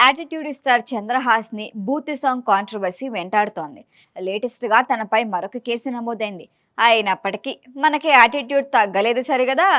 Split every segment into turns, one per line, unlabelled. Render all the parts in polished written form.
Attitude star Chandrahas ని booth song controversy వెంటాడుతోంది. Latest గా తనపై మరొక కేసు నమోదైంది. అయినప్పటికీ మనకి యాటిట్యూడ్ తగ్గలేదు సరిగదా.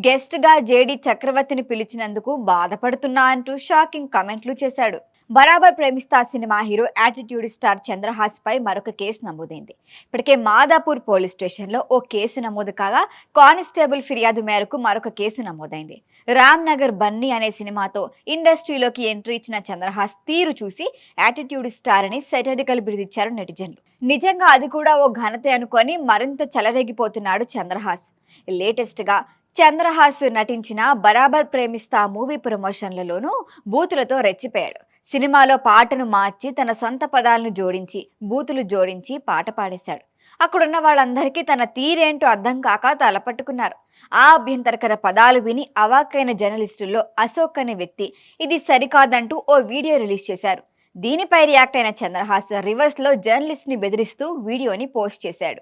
గెస్ట్ గా జేడి చక్రవర్తిని పిలిచినందుకు బాధపడుతున్నా అంటూ షాకింగ్ కమెంట్లు చేశాడు. Barabar Premistha cinema hero attitude star Chandrahas పై మరొక కేసు నమోదైంది. ఇప్పటికే మాదాపూర్ పోలీస్ స్టేషన్ లో ఓ కేసు నమోదు కాగా కానిస్టేబుల్ ఫిర్యాదు మేరకు మరొక కేసు నమోదైంది. రామ్ నగర్ బన్నీ అనే సినిమాతో ఇండస్ట్రీలోకి ఎంట్రీ ఇచ్చిన చంద్రహాస్ తీరు చూసి యాటిట్యూడ్ స్టార్ అని సెటరికల్ బిరుదిచ్చారు నెటిజన్లు. నిజంగా అది కూడా ఓ ఘనతే అనుకొని మరింత చెలరేగిపోతున్నాడు చంద్రహాస్. లేటెస్ట్ గా చంద్రహాస్ నటించిన బరాబర్ ప్రేమిస్తా మూవీ ప్రమోషన్లలోనూ బూతులతో రెచ్చిపోయాడు. సినిమాలో పాటను మార్చి తన సొంత పదాలను జోడించి బూతులు జోడించి పాట పాడేశాడు. అక్కడున్న వాళ్ళందరికీ తన తీరేంటో అర్థం కాక తలపట్టుకున్నారు. ఆ అభ్యంతరకర పదాలు విని అవాక్కైన జర్నలిస్టుల్లో అశోక్ అనే వ్యక్తి ఇది సరికాదంటూ ఓ వీడియో రిలీజ్ చేశారు. దీనిపై రియాక్ట్ అయిన చంద్రహాస్ రివర్స్ లో జర్నలిస్ట్ ని బెదిరిస్తూ వీడియోని పోస్ట్ చేశాడు.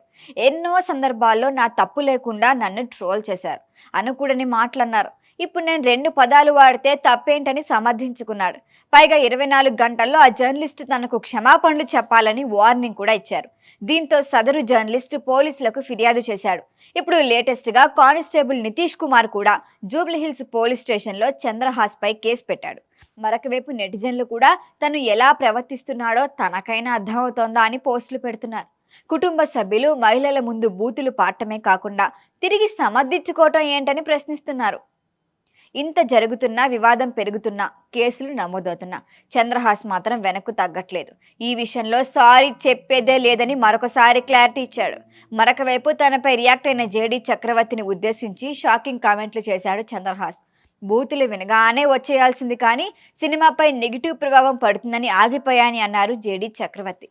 ఎన్నో సందర్భాల్లో నా తప్పు లేకుండా నన్ను ట్రోల్ చేశారు, అనుకూడని మాటలన్నారు. ఇప్పుడు నేను 2 పదాలు వాడితే తప్పేంటని సమర్థించుకున్నాడు. పైగా 24 గంటల్లో ఆ జర్నలిస్ట్ తనకు క్షమాపణలు చెప్పాలని వార్నింగ్ కూడా ఇచ్చారు. దీంతో సదరు జర్నలిస్ట్ పోలీసులకు ఫిర్యాదు చేశాడు. ఇప్పుడు లేటెస్ట్ గా కానిస్టేబుల్ నితీష్ కుమార్ కూడా జూబ్లీహిల్స్ పోలీస్ స్టేషన్ లో చంద్రహాస్ పై కేసు పెట్టాడు. మరొక వైపు నెటిజన్లు కూడా తను ఎలా ప్రవర్తిస్తున్నాడో తనకైనా అర్థమవుతోందా అని పోస్టులు పెడుతున్నారు. కుటుంబ సభ్యులు మహిళల ముందు బూతులు పాడటమే కాకుండా తిరిగి సమర్థించుకోవటం ఏంటని ప్రశ్నిస్తున్నారు. ఇంత జరుగుతున్నా వివాదం పెరుగుతున్నా కేసులు నమోదవుతున్నా చంద్రహాస్ మాత్రం వెనక్కు తగ్గట్లేదు. ఈ విషయంలో సారీ చెప్పేదే లేదని మరొకసారి క్లారిటీ ఇచ్చాడు. మరొక వైపు తనపై రియాక్ట్ అయిన జేడి చక్రవర్తిని ఉద్దేశించి షాకింగ్ కామెంట్లు చేశాడు చంద్రహాస్. బూతులు వినగానే వచ్చేయాల్సింది కానీ సినిమాపై నెగిటివ్ ప్రభావం పడుతుందని ఆగిపోయాని అన్నారు జేడి చక్రవర్తి.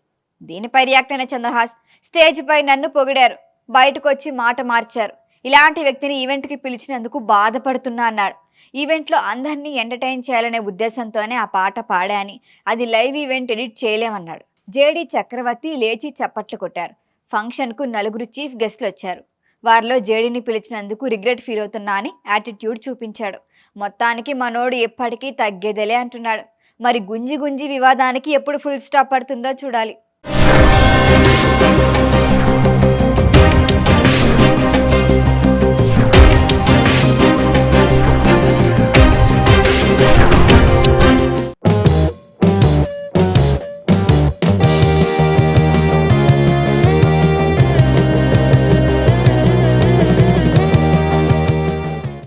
దీనిపై రియాక్ట్ అయిన చంద్రహాస్ స్టేజ్ పై నన్ను పొగిడారు, బయటకు వచ్చి మాట మార్చారు. ఇలాంటి వ్యక్తిని ఈవెంట్కి పిలిచినందుకు బాధపడుతున్నా అన్నాడు. ఈవెంట్లో అందరినీ ఎంటర్టైన్ చేయాలనే ఉద్దేశంతోనే ఆ పాట పాడా అని, అది లైవ్ ఈవెంట్ ఎడిట్ చేయలేమన్నాడు. జేడి చక్రవర్తి లేచి చప్పట్లు కొట్టారు. ఫంక్షన్కు 4 చీఫ్ గెస్ట్లు వచ్చారు. వారిలో జేడీని పిలిచినందుకు రిగ్రెట్ ఫీల్ అవుతున్నా అని యాటిట్యూడ్ చూపించాడు. మొత్తానికి మనోడు ఎప్పటికీ తగ్గేదేలే అంటున్నాడు. మరి గుంజి గుంజి వివాదానికి ఎప్పుడు ఫుల్ స్టాప్ పడుతుందో చూడాలి.